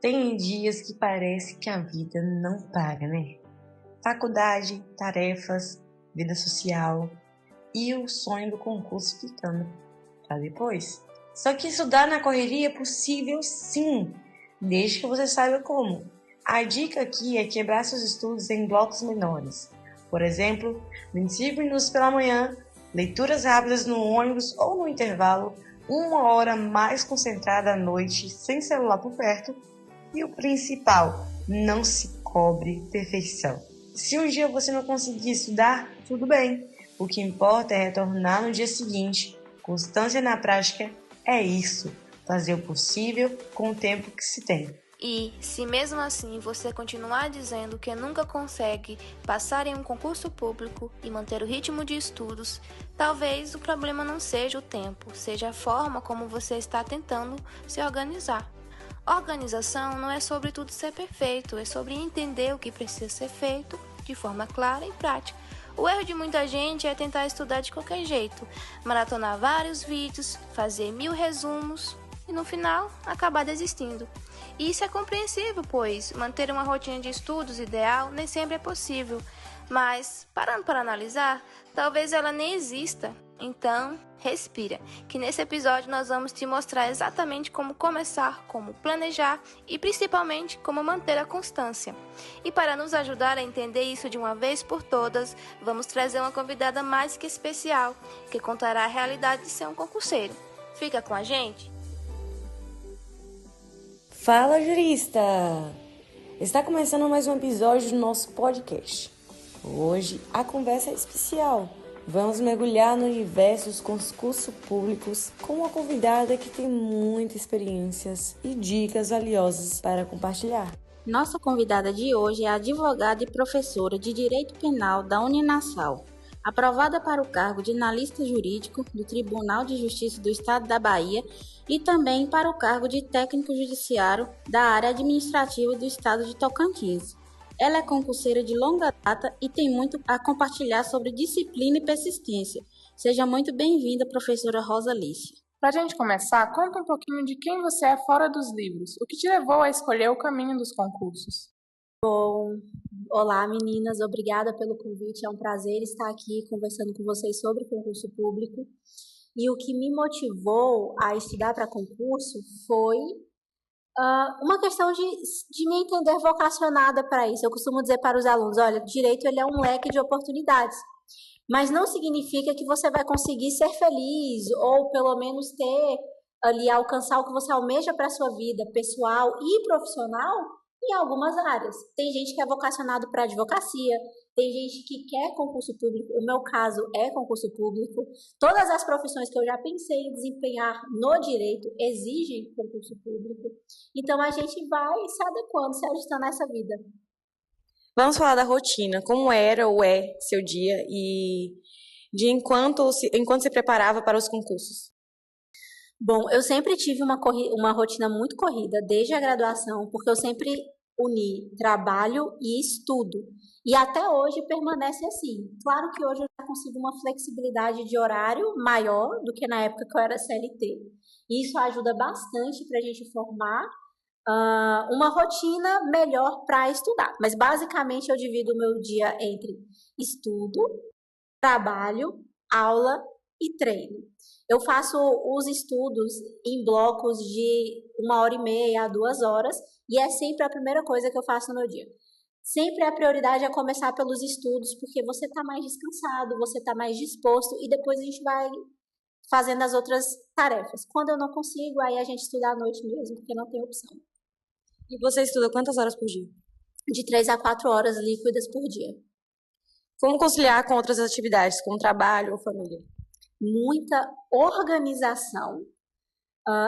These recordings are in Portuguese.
Tem dias que parece que a vida não para, né? Faculdade, tarefas, vida social e o sonho do concurso ficando para depois. Só que estudar na correria é possível sim, desde que você saiba como. A dica aqui é quebrar seus estudos em blocos menores. Por exemplo, 25 minutos pela manhã, leituras rápidas no ônibus ou no intervalo, 1 hora mais concentrada à noite, sem celular por perto. E o principal, não se cobre perfeição. Se um dia você não conseguir estudar, tudo bem. O que importa é retornar no dia seguinte. Constância na prática é isso, fazer o possível com o tempo que se tem. E, se mesmo assim você continuar dizendo que nunca consegue passar em um concurso público e manter o ritmo de estudos, talvez o problema não seja o tempo, seja a forma como você está tentando se organizar. Organização não é sobre tudo ser perfeito, é sobre entender o que precisa ser feito de forma clara e prática. O erro de muita gente é tentar estudar de qualquer jeito, maratonar vários vídeos, fazer 1000 resumos e no final acabar desistindo. E isso é compreensível, pois manter uma rotina de estudos ideal nem sempre é possível, mas parando para analisar, talvez ela nem exista. Então, respira, que nesse episódio nós vamos te mostrar exatamente como começar, como planejar e principalmente como manter a constância. E para nos ajudar a entender isso de uma vez por todas, vamos trazer uma convidada mais que especial, que contará a realidade de ser um concurseiro. Fica com a gente? Fala, jurista! Está começando mais um episódio do nosso podcast. Hoje a conversa é especial. Vamos mergulhar no universo dos concursos públicos com uma convidada que tem muitas experiências e dicas valiosas para compartilhar. Nossa convidada de hoje é advogada e professora de Direito Penal da Uninassal, aprovada para o cargo de analista jurídico do Tribunal de Justiça do Estado da Bahia e também para o cargo de técnico judiciário da área administrativa do Estado de Tocantins. Ela é concurseira de longa data e tem muito a compartilhar sobre disciplina e persistência. Seja muito bem-vinda, professora Rosa Alice. Para a gente começar, conta um pouquinho de quem você é fora dos livros. O que te levou a escolher o caminho dos concursos? Bom, olá meninas, obrigada pelo convite. É um prazer estar aqui conversando com vocês sobre concurso público. E o que me motivou a estudar para concurso foi uma questão de me entender vocacionada para isso. Eu costumo dizer para os alunos, olha, direito ele é um leque de oportunidades, mas não significa que você vai conseguir ser feliz ou pelo menos ter ali, alcançar o que você almeja para a sua vida pessoal e profissional em algumas áreas. Tem gente que é vocacionado para advocacia, tem gente que quer concurso público, o meu caso é concurso público. Todas as profissões que eu já pensei em desempenhar no direito exigem concurso público. Então a gente vai se adequando, se ajustando a essa vida. Vamos falar da rotina, como era ou é seu dia e de enquanto se preparava para os concursos. Bom, eu sempre tive uma rotina muito corrida, desde a graduação, porque eu sempre uni trabalho e estudo. E até hoje permanece assim. Claro que hoje eu já consigo uma flexibilidade de horário maior do que na época que eu era CLT. Isso ajuda bastante para a gente formar uma rotina melhor para estudar. Mas basicamente eu divido o meu dia entre estudo, trabalho, aula e treino. Eu faço os estudos em blocos de 1h30 a 2 horas e é sempre a primeira coisa que eu faço no meu dia. Sempre a prioridade é começar pelos estudos, porque você está mais descansado, você está mais disposto e depois a gente vai fazendo as outras tarefas. Quando eu não consigo, aí a gente estuda à noite mesmo, porque não tem opção. E você estuda quantas horas por dia? De 3 a 4 horas líquidas por dia. Como conciliar com outras atividades, como trabalho ou família? Muita organização.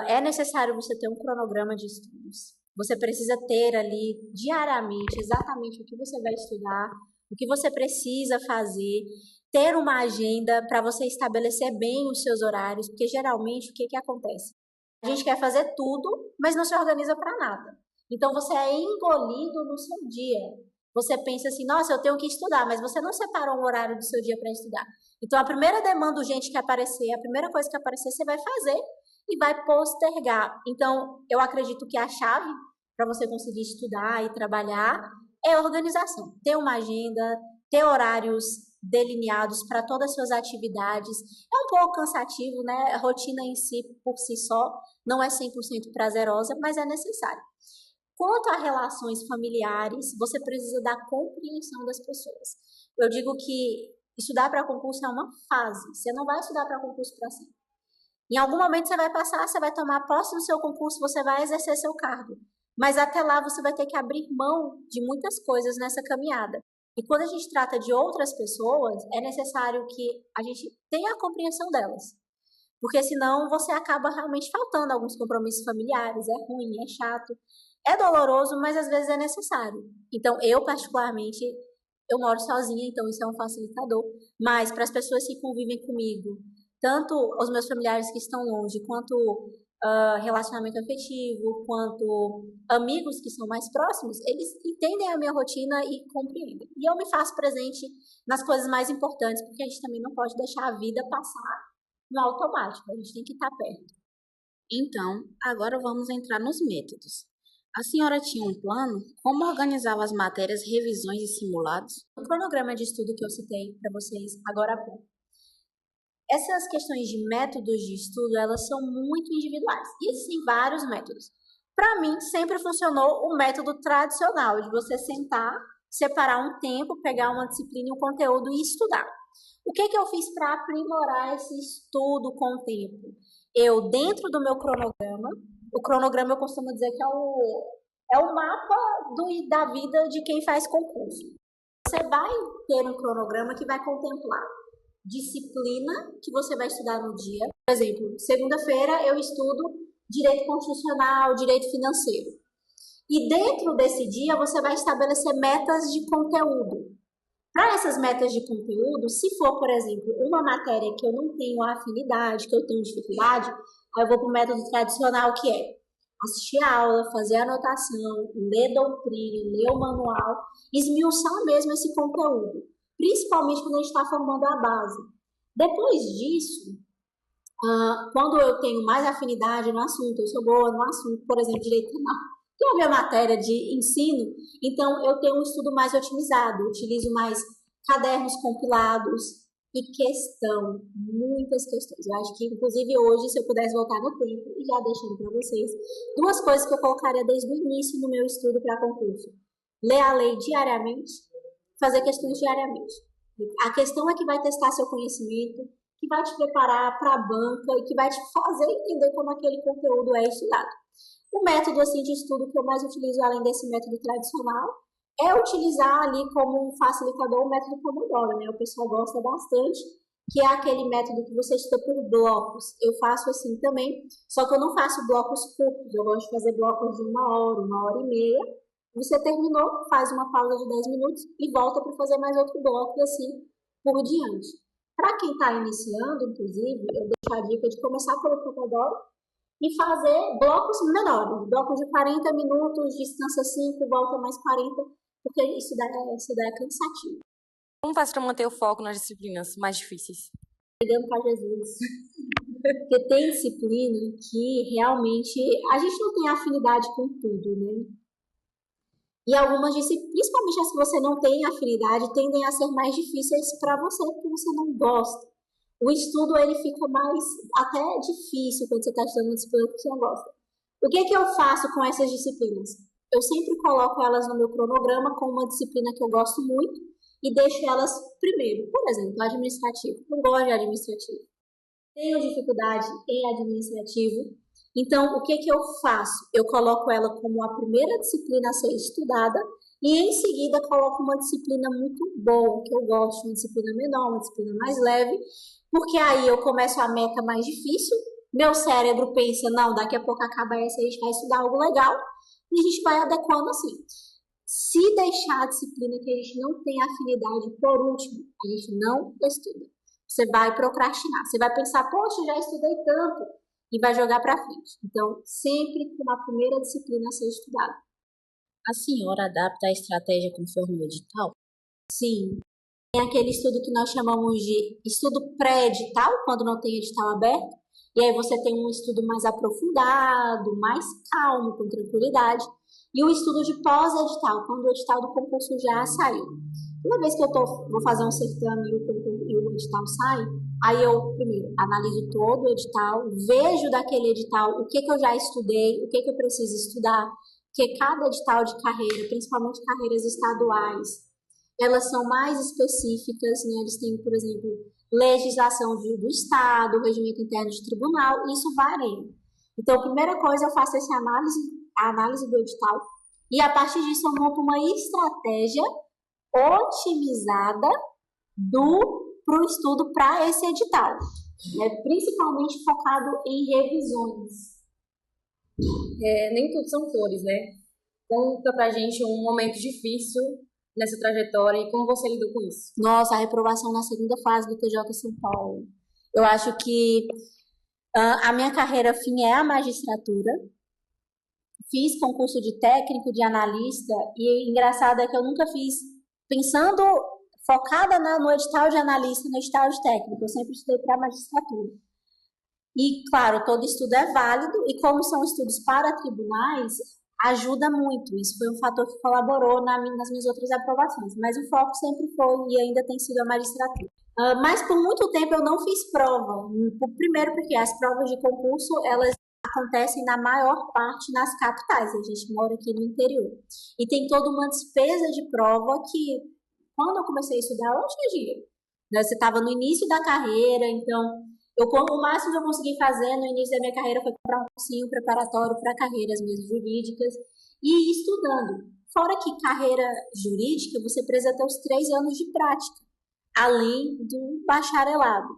É necessário você ter um cronograma de estudos. Você precisa ter ali diariamente exatamente o que você vai estudar, o que você precisa fazer, ter uma agenda para você estabelecer bem os seus horários, porque geralmente o que acontece? A gente quer fazer tudo, mas não se organiza para nada. Então você é engolido no seu dia. Você pensa assim, nossa, eu tenho que estudar, mas você não separou um horário do seu dia para estudar. Então a primeira demanda urgente que aparecer, a primeira coisa que aparecer, você vai fazer e vai postergar. Então, eu acredito que a chave para você conseguir estudar e trabalhar é organização. Ter uma agenda, ter horários delineados para todas as suas atividades. É um pouco cansativo, né? A rotina em si, por si só, não é 100% prazerosa, mas é necessário. Quanto a relações familiares, você precisa da compreensão das pessoas. Eu digo que estudar para concurso é uma fase. Você não vai estudar para concurso para sempre. Em algum momento você vai passar, você vai tomar posse do seu concurso, você vai exercer seu cargo. Mas até lá você vai ter que abrir mão de muitas coisas nessa caminhada. E quando a gente trata de outras pessoas, é necessário que a gente tenha a compreensão delas. Porque senão você acaba realmente faltando alguns compromissos familiares, é ruim, é chato, é doloroso, mas às vezes é necessário. Então, eu particularmente, eu moro sozinha, então isso é um facilitador. Mas para as pessoas que convivem comigo, tanto os meus familiares que estão longe, quanto relacionamento afetivo, quanto amigos que são mais próximos, eles entendem a minha rotina e compreendem. E eu me faço presente nas coisas mais importantes, porque a gente também não pode deixar a vida passar no automático, a gente tem que estar perto. Então, agora vamos entrar nos métodos. A senhora tinha um plano? Como organizava as matérias, revisões e simulados? O cronograma de estudo que eu citei para vocês agora há pouco. Essas questões de métodos de estudo, elas são muito individuais. E existem vários métodos. Para mim, sempre funcionou o método tradicional, de você sentar, separar um tempo, pegar uma disciplina e um conteúdo e estudar. O que eu fiz para aprimorar esse estudo com o tempo? Eu, dentro do meu cronograma, o cronograma eu costumo dizer que é o mapa da vida de quem faz concurso. Você vai ter um cronograma que vai contemplar disciplina que você vai estudar no dia. Por exemplo, segunda-feira eu estudo direito constitucional, direito financeiro. E dentro desse dia você vai estabelecer metas de conteúdo. Para essas metas de conteúdo, se for, por exemplo, uma matéria que eu não tenho afinidade, que eu tenho dificuldade, aí eu vou para o método tradicional, que é assistir a aula, fazer anotação, ler doutrina, ler o manual, esmiuçar mesmo esse conteúdo. Principalmente quando a gente está formando a base. Depois disso, quando eu tenho mais afinidade no assunto, eu sou boa no assunto, por exemplo, direito penal, que é a minha matéria de ensino, então eu tenho um estudo mais otimizado, utilizo mais cadernos compilados e muitas questões. Eu acho que, inclusive, hoje, se eu pudesse voltar no tempo, e já deixando para vocês, duas coisas que eu colocaria desde o início no meu estudo para concurso. Ler a lei diariamente, fazer questões diariamente. A questão é que vai testar seu conhecimento, que vai te preparar para a banca e que vai te fazer entender como aquele conteúdo é estudado. O método assim, de estudo que eu mais utilizo, além desse método tradicional, é utilizar ali como um facilitador o método Pomodoro, né? O pessoal gosta bastante, que é aquele método que você estuda por blocos. Eu faço assim também, só que eu não faço blocos curtos, eu gosto de fazer blocos de 1 hora e meia. Você terminou, faz uma pausa de 10 minutos e volta para fazer mais outro bloco e assim por diante. Para quem está iniciando, inclusive, eu deixo a dica de começar pelo Pomodoro e fazer blocos menores, blocos de 40 minutos, distância 5, volta mais 40, porque estudar é cansativo. Como faz para manter o foco nas disciplinas mais difíceis? Pegando para Jesus. Porque tem disciplina que realmente a gente não tem afinidade com tudo, né? E algumas disciplinas, principalmente as que você não tem afinidade, tendem a ser mais difíceis para você, porque você não gosta. O estudo ele fica mais até difícil quando você está estudando uma disciplina que você não gosta. O que eu faço com essas disciplinas? Eu sempre coloco elas no meu cronograma com uma disciplina que eu gosto muito e deixo elas primeiro. Por exemplo, administrativo. Não gosto de administrativo. Tenho dificuldade em administrativo. Então, o que eu faço? Eu coloco ela como a primeira disciplina a ser estudada e, em seguida, coloco uma disciplina muito boa, que eu gosto, uma disciplina menor, uma disciplina mais leve, porque aí eu começo a meta mais difícil, meu cérebro pensa, não, daqui a pouco acaba essa, a gente vai estudar algo legal, e a gente vai adequando assim. Se deixar a disciplina que a gente não tem afinidade por último, a gente não estuda. Você vai procrastinar, você vai pensar, poxa, já estudei tanto, e vai jogar para frente. Então, sempre com a primeira disciplina a ser estudada. A senhora adapta a estratégia conforme o edital? Sim. Tem aquele estudo que nós chamamos de estudo pré-edital, quando não tem edital aberto. E aí você tem um estudo mais aprofundado, mais calmo, com tranquilidade. e o estudo de pós-edital, quando o edital do concurso já saiu. Toda vez que eu vou fazer um certame e o edital sai, aí eu primeiro analiso todo o edital, vejo daquele edital o que eu já estudei, o que eu preciso estudar, porque cada edital de carreira, principalmente carreiras estaduais, elas são mais específicas, né? Eles têm, por exemplo, legislação do Estado, regimento interno de tribunal, e isso varia. Então, a primeira coisa, eu faço essa análise do edital, e a partir disso eu monto uma estratégia otimizada para o estudo para esse edital, né? Principalmente focado em revisões. Nem tudo são flores, né? Conta pra gente um momento difícil nessa trajetória e como você lidou com isso. Nossa, a reprovação na segunda fase do TJ São Paulo. Eu acho que a minha carreira fim é a magistratura. Fiz concurso de técnico, de analista, e engraçado é que eu nunca fiz pensando, focada no edital de analista, no edital de técnico. Eu sempre estudei para a magistratura. E, claro, todo estudo é válido, e como são estudos para tribunais, ajuda muito. Isso foi um fator que colaborou nas minhas outras aprovações. Mas o foco sempre foi e ainda tem sido a magistratura. Mas por muito tempo eu não fiz prova. Primeiro porque as provas de concurso, elas acontecem na maior parte nas capitais. A gente mora aqui no interior. E tem toda uma despesa de prova que, quando eu comecei a estudar, eu não tinha dinheiro. Você estava no início da carreira, então o máximo que eu consegui fazer no início da minha carreira foi comprar um cursinho preparatório para carreiras mesmo jurídicas e ir estudando. Fora que carreira jurídica, você precisa ter os 3 anos de prática, além do bacharelado.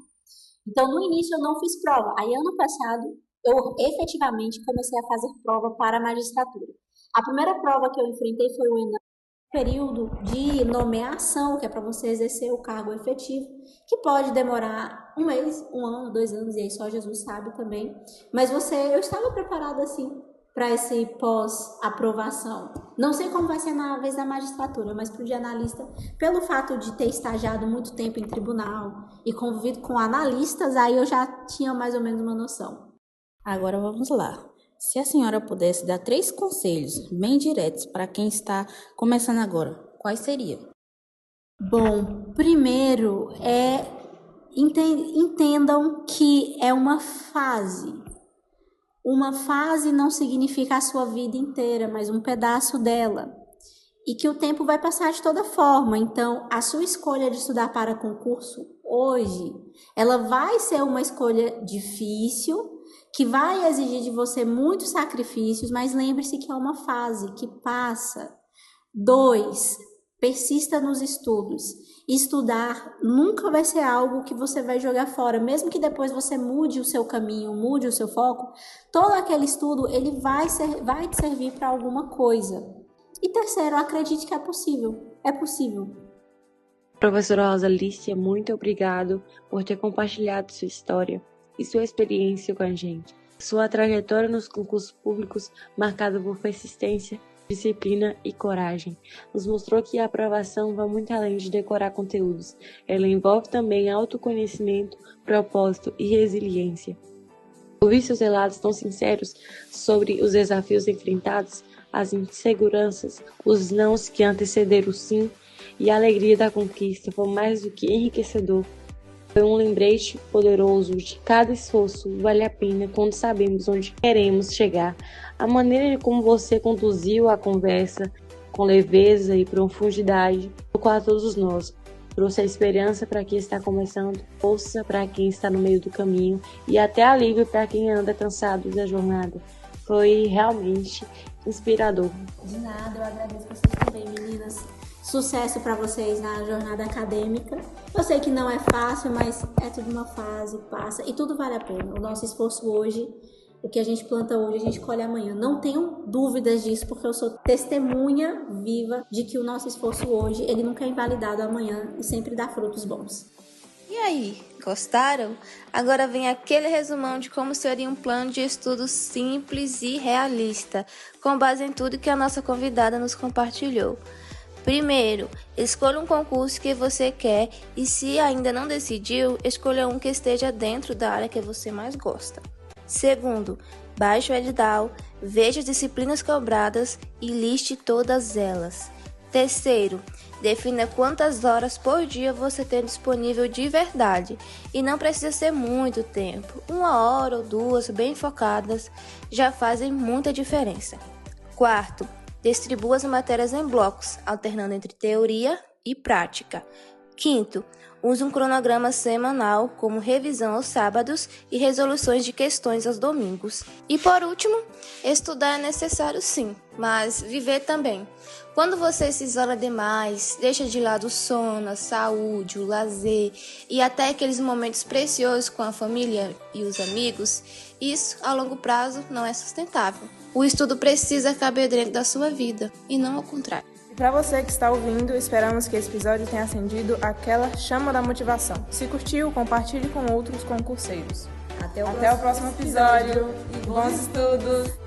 Então, no início eu não fiz prova. Aí, ano passado, eu efetivamente comecei a fazer prova para a magistratura. A primeira prova que eu enfrentei foi o ENAM, período de nomeação, que é para você exercer o cargo efetivo, que pode demorar 1 mês, 1 ano, 2 anos, e aí só Jesus sabe também. Mas eu estava preparada, assim, para esse pós-aprovação. Não sei como vai ser na vez da magistratura, mas para o de analista, pelo fato de ter estagiado muito tempo em tribunal e convivido com analistas, aí eu já tinha mais ou menos uma noção. Agora vamos lá. Se a senhora pudesse dar 3 conselhos bem diretos para quem está começando agora, quais seriam? Bom, primeiro entendam que é uma fase. Uma fase não significa a sua vida inteira, mas um pedaço dela. E que o tempo vai passar de toda forma. Então, a sua escolha de estudar para concurso hoje, ela vai ser uma escolha difícil, que vai exigir de você muitos sacrifícios, mas lembre-se que é uma fase que passa. 2, persista nos estudos. Estudar nunca vai ser algo que você vai jogar fora, mesmo que depois você mude o seu caminho, mude o seu foco, todo aquele estudo ele vai te servir para alguma coisa. E 3, acredite que é possível. É possível. Professora Rosa Lícia, muito obrigado por ter compartilhado sua história e sua experiência com a gente. Sua trajetória nos concursos públicos, marcada por persistência, disciplina e coragem, nos mostrou que a aprovação vai muito além de decorar conteúdos. Ela envolve também autoconhecimento, propósito e resiliência. Ouvir seus relatos tão sinceros sobre os desafios enfrentados, as inseguranças, os nãos que antecederam o sim e a alegria da conquista foi mais do que enriquecedor. Foi um lembrete poderoso de cada esforço vale a pena quando sabemos onde queremos chegar. A maneira como você conduziu a conversa com leveza e profundidade tocou a todos nós. Trouxe a esperança para quem está começando, força para quem está no meio do caminho e até alívio para quem anda cansado da jornada. Foi realmente inspirador. De nada, eu agradeço vocês também, meninas. Sucesso para vocês na jornada acadêmica. Eu sei que não é fácil, mas é tudo uma fase, passa e tudo vale a pena. O nosso esforço hoje, o que a gente planta hoje, a gente colhe amanhã. Não tenho dúvidas disso, porque eu sou testemunha viva de que o nosso esforço hoje, ele nunca é invalidado amanhã e sempre dá frutos bons. E aí, gostaram? Agora vem aquele resumão de como seria um plano de estudo simples e realista, com base em tudo que a nossa convidada nos compartilhou. Primeiro, escolha um concurso que você quer e, se ainda não decidiu, escolha um que esteja dentro da área que você mais gosta. Segundo, baixe o edital, veja as disciplinas cobradas e liste todas elas. Terceiro, defina quantas horas por dia você tem disponível de verdade, e não precisa ser muito tempo. 1 hora ou 2 bem focadas já fazem muita diferença. Quarto, distribua as matérias em blocos, alternando entre teoria e prática. Quinto, use um cronograma semanal, como revisão aos sábados e resoluções de questões aos domingos. E por último, estudar é necessário sim, mas viver também. Quando você se isola demais, deixa de lado o sono, a saúde, o lazer e até aqueles momentos preciosos com a família e os amigos, isso a longo prazo não é sustentável. O estudo precisa caber dentro da sua vida e não ao contrário. Para você que está ouvindo, esperamos que esse episódio tenha acendido aquela chama da motivação. Se curtiu, compartilhe com outros concurseiros. Até o próximo episódio e bons estudos!